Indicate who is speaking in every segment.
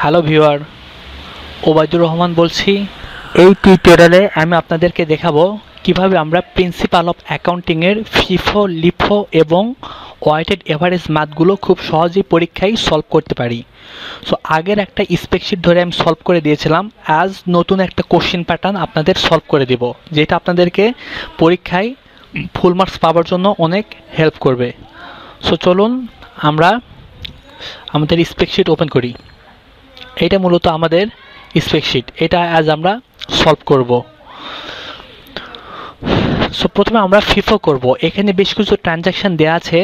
Speaker 1: Hello viewer, Obaidur Rahman বলছি। এই টিউটোরিয়ালে আমি আপনাদেরকে দেখাবো কিভাবে আমরা প্রিন্সিপাল অফ অ্যাকাউন্টিংয়ের ফিফো, লিফো এবং ওয়েটেড এভারেজ ম্যাথগুলো খুব সহজেই পরীক্ষায় সলভ করতে পারি। সো আগের একটা স্প্রেডশিট ধরে আমি সলভ করে দিয়েছিলাম, আজ নতুন একটা কোশ্চেন প্যাটার্ন আপনাদের সলভ করে দিব, যেটা আপনাদেরকে পরীক্ষায় ফুল মার্কস পাওয়ার জন্য অনেক হেল্প করবে। সো চলুন আমরা আমাদের স্প্রেডশিট ওপেন করি। এটা মূলত আমাদের স্প্রেডশিট, এটা আজ আমরা সলভ করব। সো প্রথমে আমরা ফিফো করব। এখানে বেশ কিছু ট্রানজ্যাকশন দেওয়া আছে।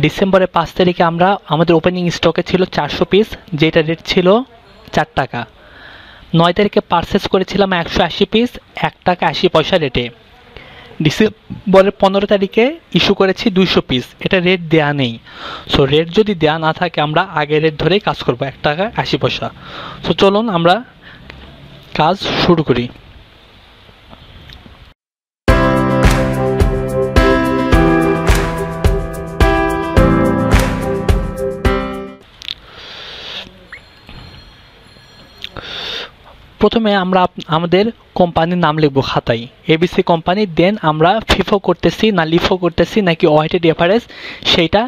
Speaker 1: ডিসেম্বরের 5 তারিখে আমরা আমাদের ওপেনিং স্টকে ছিল 400 পিস, যেটা রেট ছিল 4 টাকা। 9 তারিখে পারচেস করেছিলাম 180 পিস, 1 টাকা 80 পয়সা রেটে। ডিসেম্বরের 15 তারিখে ইস্যু করেছি 200 পিস, এটা রেট দেয়া নেই। সো রেট যদি দেয়া না থাকে আমরা আগের রেট ধরেই কাজ করব, 1 টাকা 80 পয়সা। সো চলুন আমরা কাজ শুরু করি। প্রথমে আমরা আমাদের কোম্পানির নাম লিখব খাতায়, এবিসি কোম্পানি। দেন আমরা ফিফো করতেছি না লিফো করতেছি নাকি ওয়েটেড এভারেজ সেইটা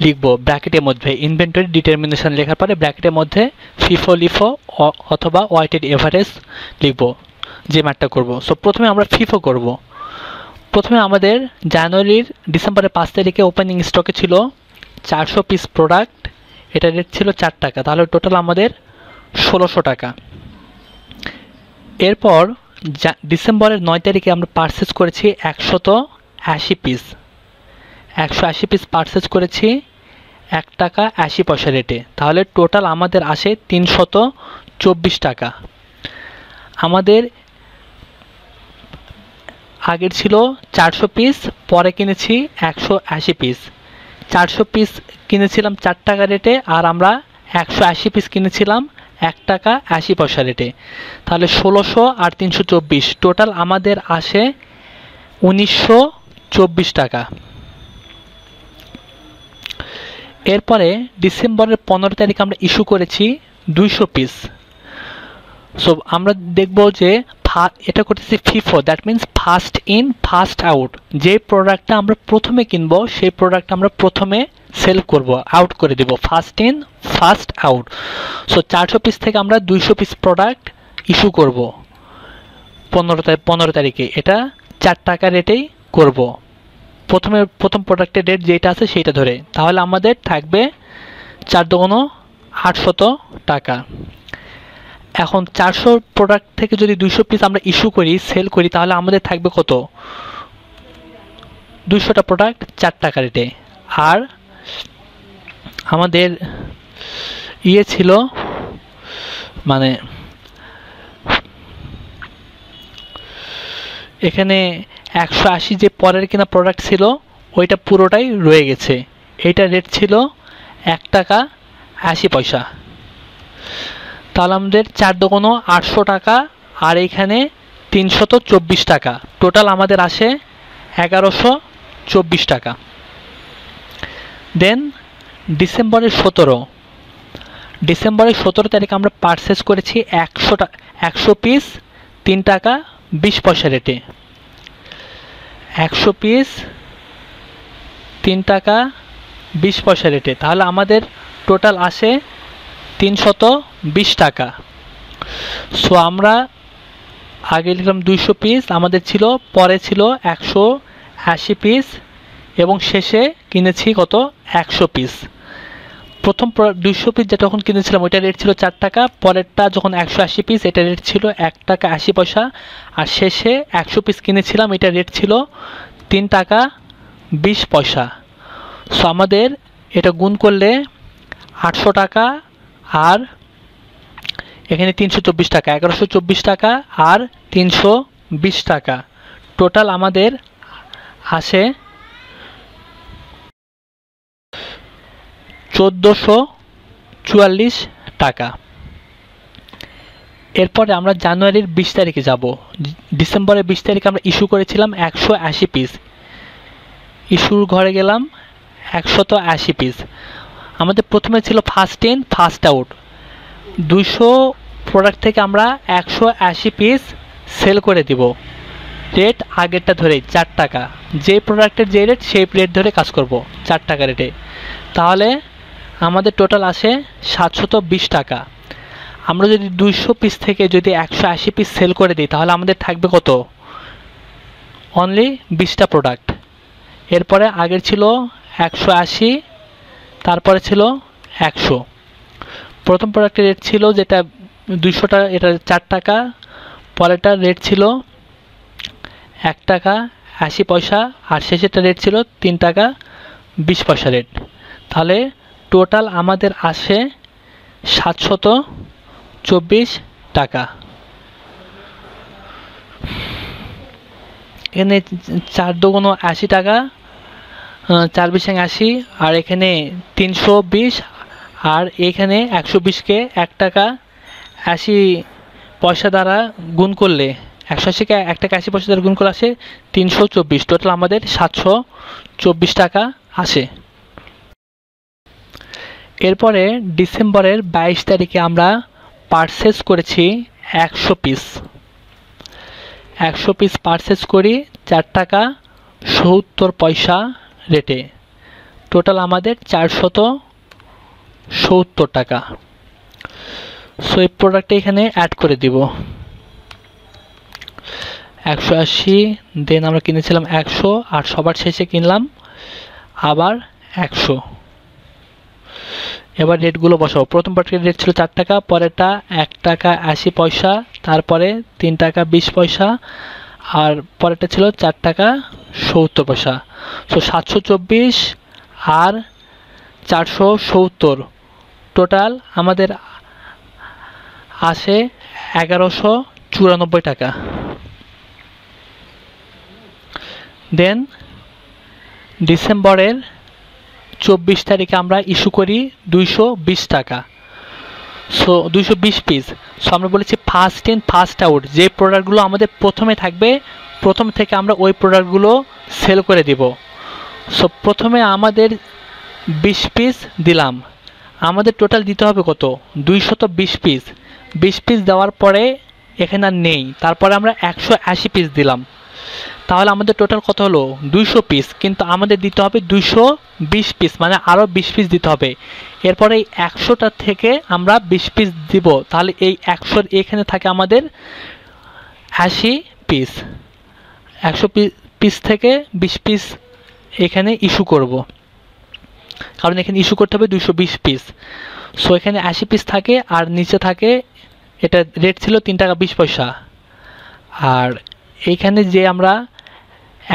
Speaker 1: লিখব ব্র্যাকেটের মধ্যে। ইনভেন্টরি ডিটারমিনেশন লেখার পরে ব্র্যাকেটের মধ্যে ফিফো, লিফো অথবা ওয়েটেড এভারেজ লিখব, যে ম্যাথটা করব। সো প্রথমে আমরা ফিফো করব। প্রথমে আমাদের ডিসেম্বরের 5 তারিখে ওপেনিং স্টকে ছিল 400 পিস প্রোডাক্ট, এটা রেট ছিল 4 টাকা, তাহলে টোটাল আমাদের 1600 টাকা। এরপর ডিসেম্বরের 9 তারিখে আমরা পারচেস করেছি 180 পিস। 180 পিস পারচেস করেছি 1 টাকা 80 পয়সা রেটে, তাহলে টোটাল আমাদের আসে 324 টাকা। আমাদের আগের ছিল 400 পিস, পরে কিনেছি 180 পিস। 400 পিস কিনেছিলাম 4 টাকা রেটে, আর আমরা 180 পিস কিনেছিলাম 1 টাকা 80 পয়সা রেটে, তাহলে 1600 আর 324 টোটাল আমাদের আসে 1924 টাকা। এরপরে ডিসেম্বরের 15 তারিখে আমরা ইস্যু করেছি 200 পিস। সো আমরা দেখব যে এটা করতেছি FIFO, that means first in first out. যে প্রোডাক্টটা আমরা প্রথমে কিনবো সেই প্রোডাক্টটা আমরা প্রথমে সেল করব, আউট করে দেব, first in first out. So 400 piece থেকে আমরা 200 পিস প্রোডাক্ট ইস্যু করব 15 তারিখে, এটা 4 টাকা রেটেই করব। প্রথম প্রোডাক্টের রেট যেটা আছে সেইটা ধরে, তাহলে আমাদের থাকবে 4 দুগুণ 800 টাকা। এখন 400 প্রোডাক্ট থেকে যদি 200 পিস আমরা ইস্যু করি, সেল করি, তাহলে আমাদের থাকবে কত? 200টা প্রোডাক্ট 4 টাকা রেটে। আর আমাদের ছিল মানে এখানে 180 যে পরের কিনা প্রোডাক্ট ছিল ওইটা পুরোটাই রয়ে গেছে। এইটা রেট ছিল 1 টাকা 80 পয়সা, তাহলে আমাদের 4 দুগুণ 800 টাকা, আর এইখানে 324 টাকা, টোটাল আমাদের আসে 1124 টাকা। দেন ডিসেম্বরের 17 তারিখ আমরা পারচেস করেছি 100 পিস 3 টাকা 20 পয়সা রেটে। 100 পিস 3 টাকা 20 পয়সা রেটে, তাহলে আমাদের টোটাল আসে 320 টাকা। সো আমরা আগে লিখলাম 200 পিস, আমাদের ছিল, পরে ছিল 180 পিস, এবং শেষে কিনেছি কত? 100 পিস। প্রথম 200 পিস যেটা যখন কিনেছিলাম ওইটা রেট ছিল 4 টাকা, পরেরটা যখন 180 পিস এটা রেট ছিল 1 টাকা 80 পয়সা, আর শেষে 100 পিস কিনেছিলাম এটা রেট ছিল 3 টাকা 20 পয়সা। সো আমাদের এটা গুণ করলে 800 টাকা আর এখানে 324 টাকা, 1124 টাকা আর 320 টাকা, টোটাল আমাদের আসে 1444 টাকা। এরপরে আমরা জানুয়ারির 20 তারিখে যাব। ডিসেম্বরের 20 তারিখে আমরা ইস্যু করেছিলাম 180 পিস, ইস্যুর ঘরে গেলাম 180 পিস। আমাদের প্রথমে ছিল first in first out, 200 product থেকে আমরা 180 পিস সেল করে দিব, রেট আগেরটা ধরে 4 টাকা, যে প্রোডাক্টের যে রেট সেই রেট ধরে কাজ করব 4 টাকা রেটে। তাহলে আমাদের টোটাল আসে 720 টাকা। আমরা যদি 200 পিস থেকে যদি 180 পিস সেল করে দিই তাহলে আমাদের থাকবে কত? অনলি 20টা প্রোডাক্ট। এরপরে আগের ছিল 180, তারপরে ছিল 100। প্রথম প্রোডাক্টের রেট ছিল যেটা 200 টাকা, এটা 4 টাকা। পরেরটার রেট ছিল 1 টাকা 80 পয়সা, আর শেষেরটা রেট ছিল 3 টাকা 20 পয়সা রেট। তাহলে টোটাল আমাদের আসে 724 টাকা। এখানে 4 দুগুণ 80 টাকা, 4 বিশ 80, আর এখানে 320, আর এখানে 120কে 1 টাকা 80 পয়সা দ্বারা গুণ করলে 180কে 1 টাকা 80 পয়সা দ্বারা গুণ করলে আসে 324। টোটাল আমাদের 724 টাকা আসে। এরপরে ডিসেম্বরের 22 তারিখে আমরা পারচেস করেছি 100 পিস। 100 পিস পারচেস করি 4 টাকা 70 পয়সা রেটে। টোটাল আমাদের 470 টাকা। সো এই প্রোডাক্টটা এখানে অ্যাড করে দিব। 180, দেন আমরা কিনেছিলাম 100, আর সবার শেষে কিনলাম আবার 100। এবার রেটগুলো বসাবো। প্রথম প্রোডাক্টের রেট ছিল 4 টাকা, পরেরটা 1 টাকা 80 পয়সা, তারপরে 3 টাকা 20 পয়সা, আর পরেরটা ছিল 4 টাকা 70 পয়সা। সো 724 আর 470 টোটাল আমাদের আসে 1194 টাকা। দেন ডিসেম্বরের 24 তারিখে আমরা ইস্যু করি 220 টাকা। So 220 piece. সো আমরা বলেছি ফার্স্ট ইন ফার্স্ট আউট, যে প্রোডাক্টগুলো আমাদের প্রথমে থাকবে প্রথম থেকে আমরা ওই প্রোডাক্টগুলো সেল করে দিব। সো প্রথমে আমাদের 20 পিস দিলাম, আমাদের টোটাল দিতে হবে কত? 220 পিস। 20 পিস দেওয়ার পরে এখানে আর নেই, তারপরে আমরা 180 পিস দিলাম, তাহলে আমাদের টোটাল কত হলো? 200 পিস। কিন্তু আমাদের দিতে হবে 220 পিস, মানে আরও 20 পিস দিতে হবে। এরপরে এই 100টা থেকে আমরা 20 পিস দিব, তাহলে এই 100 এখানে থাকে আমাদের 80 পিস। 100 পিস থেকে 20 পিস এখানে ইস্যু করব, কারণ এখানে ইস্যু করতে হবে 220 পিস। সো এখানে 80 পিস থাকে, আর নিচে থাকে, এটা রেট ছিল 3 টাকা 20 পয়সা, আর এইখানে যে আমরা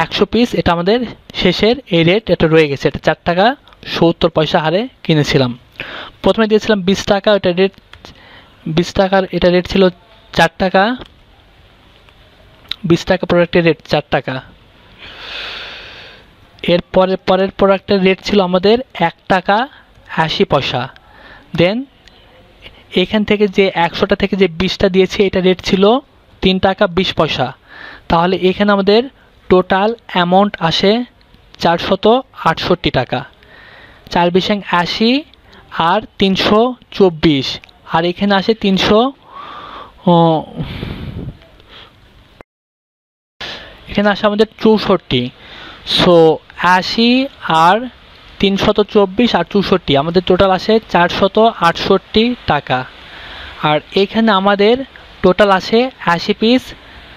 Speaker 1: 100 পিস, এটা আমাদের শেষের এই রেট, এটা রয়ে গেছে। এটা 4 টাকা 70 পয়সা হারে কিনেছিলাম। প্রথমে দিয়েছিলাম 20 টাকা, এটা রেট 20 টাকার, এটা রেট ছিল 4 টাকা। 20 টাকা প্রোডাক্টের রেট 4 টাকা। পরের প্রোডাক্টের রেট ছিল আমাদের 1 টাকা 80 পয়সা। দেন এখান থেকে যে 100টা থেকে যে 20টা দিয়েছি, এটা রেট ছিল 3 টাকা 20 পয়সা। তাহলে এখানে আমাদের টোটাল অ্যামাউন্ট আসে 468 টাকা। 4 বিশ 80, আর 324, আর এখানে আসে 300, এখানে আসে আমাদের 64। সো 80 আর 324 আর 64, আমাদের টোটাল আসে 468 টাকা। আর এখানে আমাদের টোটাল আসে 80 পিস,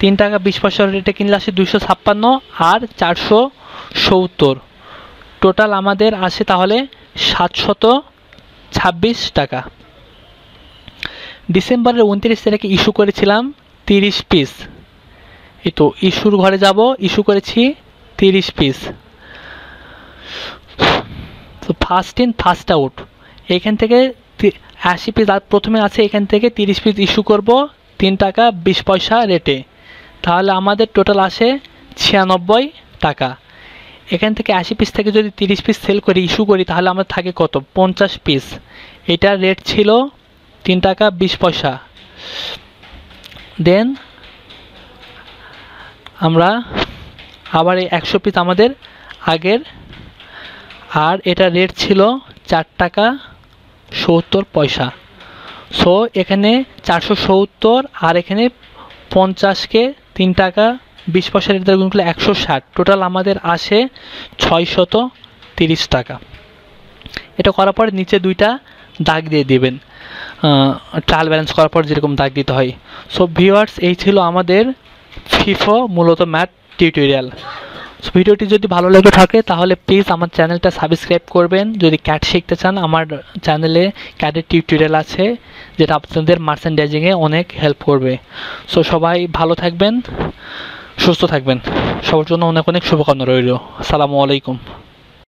Speaker 1: 3 টাকা 20 পয়সা রেটে কিনলে আসে 256, আর 470, টোটাল আমাদের আসে তাহলে 726 টাকা। ডিসেম্বরের 29 তারিখে ইস্যু করেছিলাম 30 পিস। এই তো ইস্যুর ঘরে যাব, ইস্যু করেছি 30 পিস। তো ফার্স্ট ইন ফার্স্ট আউট, এখান থেকে 80 পিস প্রথমে আছে, এখান থেকে 30 পিস ইস্যু করব 3 টাকা 20 পয়সা রেটে। তাহলে আমাদের টোটাল আসে 96 টাকা। এখান থেকে 80 পিস থেকে যদি 30 পিস সেল করি, ইস্যু করি, তাহলে আমার থাকে কত? 50 পিস। এটার রেট ছিল 3 টাকা 20 পয়সা। দেন আমরা আবার এই 100 পিস আমাদের আগের, আর এটা রেট ছিল 4 টাকা 70 পয়সা। সো এখানে 470 আর এখানে 50কে 3 টাকা 20 পয়সা রেট দ্বারা গুণ করলে 160, টোটাল আমাদের আসে 630 টাকা। এটা করার পর নিচে দুইটা দাগ দিয়ে দিবেন, ট্রায়াল ব্যালেন্স করার পর যেরকম দাগ দিতে হয়। সো ভিউয়ার্স, এই ছিল আমাদের ফিফো মূলত ম্যাথ টিউটোরিয়াল। ভিডিওটি যদি ভালো লেগে থাকে তাহলে প্লিজ আমার চ্যানেলটা সাবস্ক্রাইব করবেন। যদি ক্যাট শিখতে চান, আমার চ্যানেলে ক্যাটের টিউটোরিয়াল আছে যেটা আপনাদের মার্চেন্ডাইজিংয়ে অনেক হেল্প করবে। সো সবাই ভালো থাকবেন, সুস্থ থাকবেন, সবার জন্য অনেক অনেক শুভকামনা রইল। আসসালামু আলাইকুম।